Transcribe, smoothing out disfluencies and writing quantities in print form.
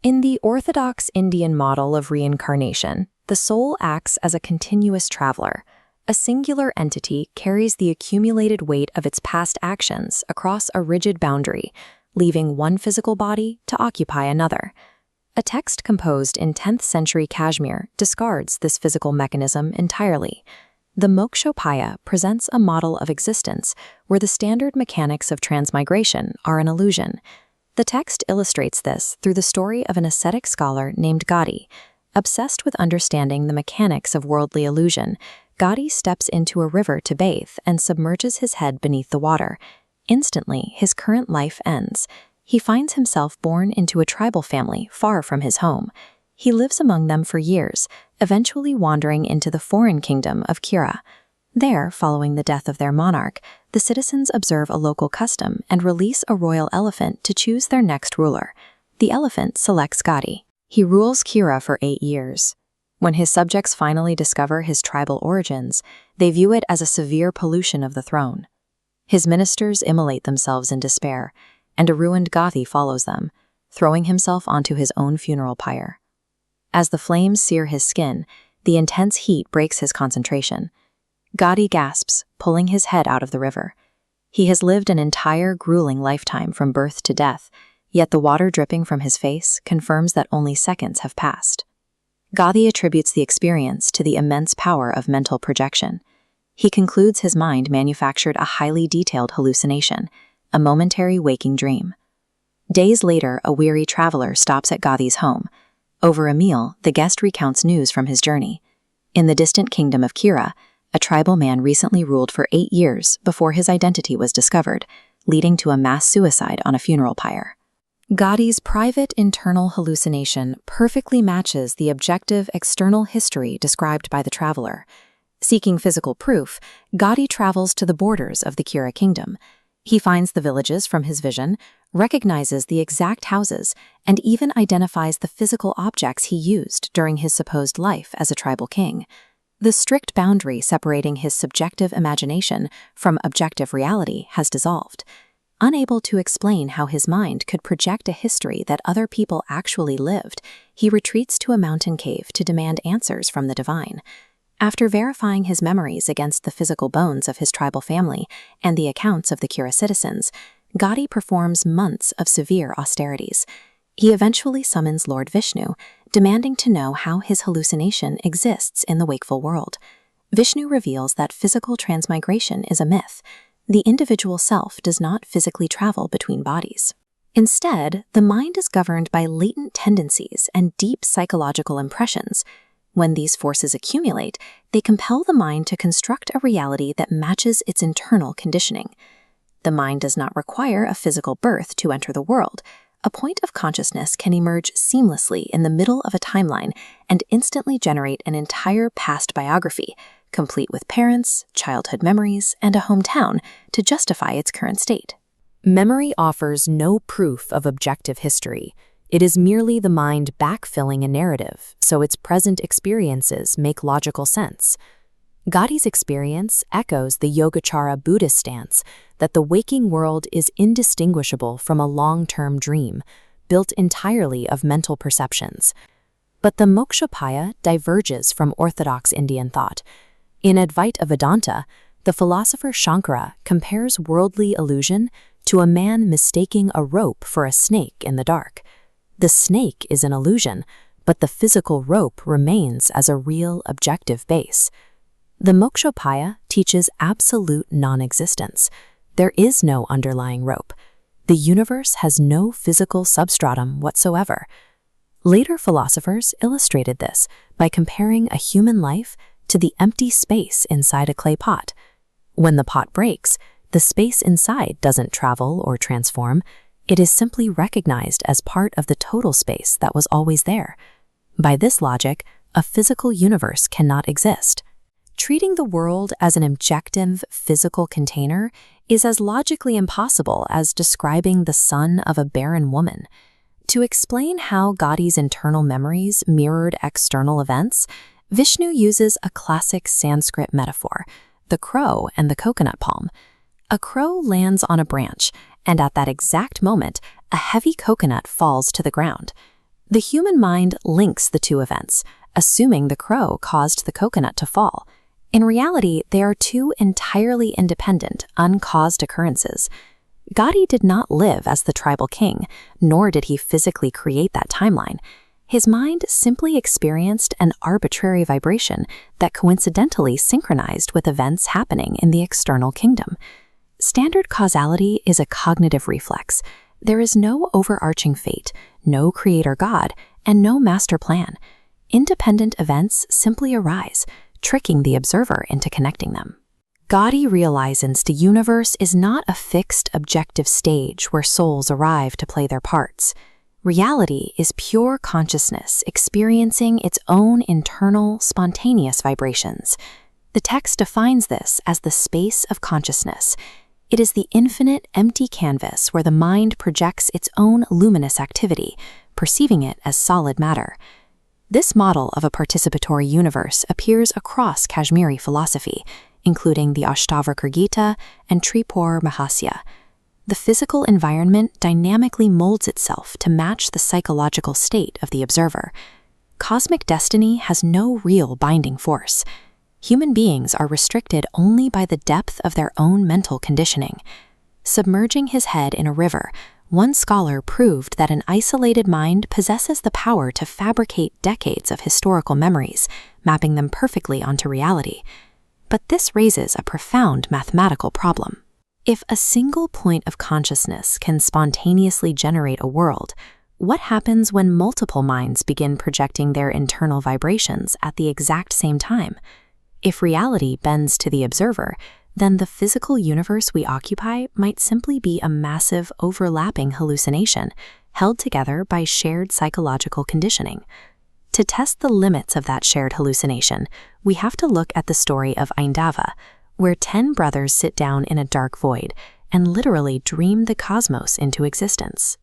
In the orthodox Indian model of reincarnation, the soul acts as a continuous traveler. A singular entity carries the accumulated weight of its past actions across a rigid boundary, leaving one physical body to occupy another. A text composed in 10th century Kashmir discards this physical mechanism entirely. The Mokṣopāya presents a model of existence where the standard mechanics of transmigration are an illusion. The text illustrates this through the story of an ascetic scholar named Gādhi. Obsessed with understanding the mechanics of worldly illusion, Gādhi steps into a river to bathe and submerges his head beneath the water. Instantly, his current life ends. He finds himself born into a tribal family far from his home. He lives among them for years, eventually wandering into the foreign kingdom of Kura. There, following the death of their monarch, the citizens observe a local custom and release a royal elephant to choose their next ruler. The elephant selects Gādhi. He rules Kura for 8 years. When his subjects finally discover his tribal origins, they view it as a severe pollution of the throne. His ministers immolate themselves in despair, and a ruined Gādhi follows them, throwing himself onto his own funeral pyre. As the flames sear his skin, the intense heat breaks his concentration. Gādhi gasps, pulling his head out of the river. He has lived an entire grueling lifetime from birth to death, yet the water dripping from his face confirms that only seconds have passed. Gādhi attributes the experience to the immense power of mental projection. He concludes his mind manufactured a highly detailed hallucination, a momentary waking dream. Days later, a weary traveler stops at Gādhi's home. Over a meal, the guest recounts news from his journey. In the distant kingdom of Kura, a tribal man recently ruled for 8 years before his identity was discovered, leading to a mass suicide on a funeral pyre. Gādhi's private internal hallucination perfectly matches the objective external history described by the traveler. Seeking physical proof, Gādhi travels to the borders of the Kura kingdom. He finds the villages from his vision, recognizes the exact houses, and even identifies the physical objects he used during his supposed life as a tribal king. The strict boundary separating his subjective imagination from objective reality has dissolved. Unable to explain how his mind could project a history that other people actually lived, he retreats to a mountain cave to demand answers from the divine. After verifying his memories against the physical bones of his tribal family and the accounts of the Kura citizens, Gādhi performs months of severe austerities. He eventually summons Lord Vishnu, demanding to know how his hallucination exists in the wakeful world. Vishnu reveals that physical transmigration is a myth. The individual self does not physically travel between bodies. Instead, the mind is governed by latent tendencies and deep psychological impressions. When these forces accumulate, they compel the mind to construct a reality that matches its internal conditioning. The mind does not require a physical birth to enter the world. A point of consciousness can emerge seamlessly in the middle of a timeline and instantly generate an entire past biography, complete with parents, childhood memories, and a hometown to justify its current state. Memory offers no proof of objective history. It is merely the mind backfilling a narrative, so its present experiences make logical sense. Gādhi's experience echoes the Yogacara Buddhist stance that the waking world is indistinguishable from a long-term dream, built entirely of mental perceptions. But the Mokṣopāya diverges from orthodox Indian thought. In Advaita Vedanta, the philosopher Shankara compares worldly illusion to a man mistaking a rope for a snake in the dark. The snake is an illusion, but the physical rope remains as a real objective base. The Mokṣopāya teaches absolute non-existence. There is no underlying rope. The universe has no physical substratum whatsoever. Later philosophers illustrated this by comparing a human life to the empty space inside a clay pot. When the pot breaks, the space inside doesn't travel or transform. It is simply recognized as part of the total space that was always there. By this logic, a physical universe cannot exist. Treating the world as an objective, physical container is as logically impossible as describing the son of a barren woman. To explain how Gādhi's internal memories mirrored external events, Vishnu uses a classic Sanskrit metaphor, the crow and the coconut palm. A crow lands on a branch, and at that exact moment, a heavy coconut falls to the ground. The human mind links the two events, assuming the crow caused the coconut to fall. In reality, they are two entirely independent, uncaused occurrences. Gādhi did not live as the tribal king, nor did he physically create that timeline. His mind simply experienced an arbitrary vibration that coincidentally synchronized with events happening in the external kingdom. Standard causality is a cognitive reflex. There is no overarching fate, no creator God, and no master plan. Independent events simply arise, tricking the observer into connecting them. Gādhi realizes the universe is not a fixed, objective stage where souls arrive to play their parts. Reality is pure consciousness experiencing its own internal, spontaneous vibrations. The text defines this as the space of consciousness. It is the infinite, empty canvas where the mind projects its own luminous activity, perceiving it as solid matter. This model of a participatory universe appears across Kashmiri philosophy, including the Ashtavakra Gita and Tripur Mahasya. The physical environment dynamically molds itself to match the psychological state of the observer. Cosmic destiny has no real binding force. Human beings are restricted only by the depth of their own mental conditioning. Submerging his head in a river, one scholar proved that an isolated mind possesses the power to fabricate decades of historical memories, mapping them perfectly onto reality. But this raises a profound mathematical problem. If a single point of consciousness can spontaneously generate a world, what happens when multiple minds begin projecting their internal vibrations at the exact same time? If reality bends to the observer, then the physical universe we occupy might simply be a massive, overlapping hallucination, held together by shared psychological conditioning. To test the limits of that shared hallucination, we have to look at the story of Aindava, where 10 brothers sit down in a dark void and literally dream the cosmos into existence.